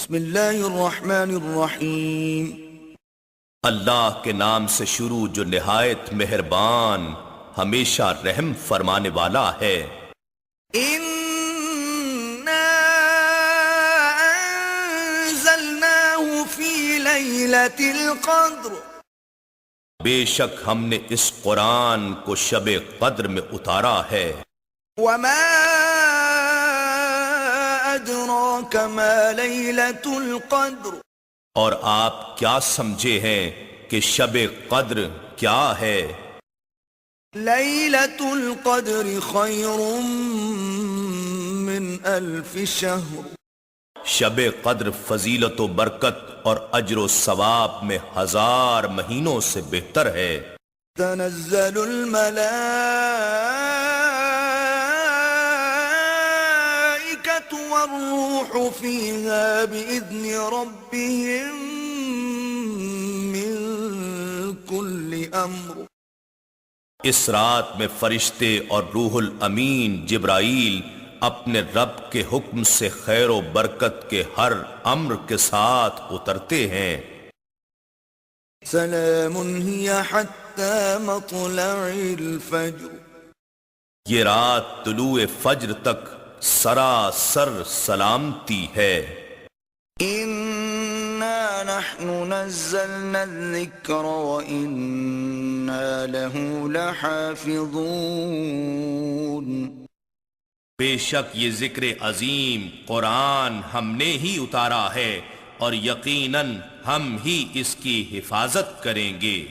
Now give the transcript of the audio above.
بسم اللہ الرحمن الرحیم۔ اللہ کے نام سے شروع جو نہایت مہربان ہمیشہ رحم فرمانے والا ہے۔ اِنَّا أَنزَلْنَاهُ فِي لَيْلَةِ الْقَدْرِ، بے شک ہم نے اس قرآن کو شب قدر میں اتارا ہے۔ وَمَا أَدْرَاكَ مَا لَيْلَةُ الْقَدْرِ، اور آپ کیا سمجھے ہیں کہ شب قدر کیا ہے؟ لَيْلَةُ الْقَدْرِ خَيْرٌ مِّنْ أَلْفِ شَهْرٍ، شب قدر فضیلت و برکت اور اجر و ثواب میں 1000 مہینوں سے بہتر ہے۔ تنزل الملائكة والروح فيها بإذن ربهم من كل أمر، اس رات میں فرشتے اور روح الامین جبرائیل اپنے رب کے حکم سے خیر و برکت کے ہر امر کے ساتھ اترتے ہیں۔ سلام هي حتى مطلع الفجر، یہ رات طلوع فجر تک سراسر سلامتی ہے۔ إنا نحن نزلنا الذكر وإنا له لحافظون، بے شک یہ ذکر عظیم قرآن ہم نے ہی اتارا ہے اور یقیناً ہم ہی اس کی حفاظت کریں گے۔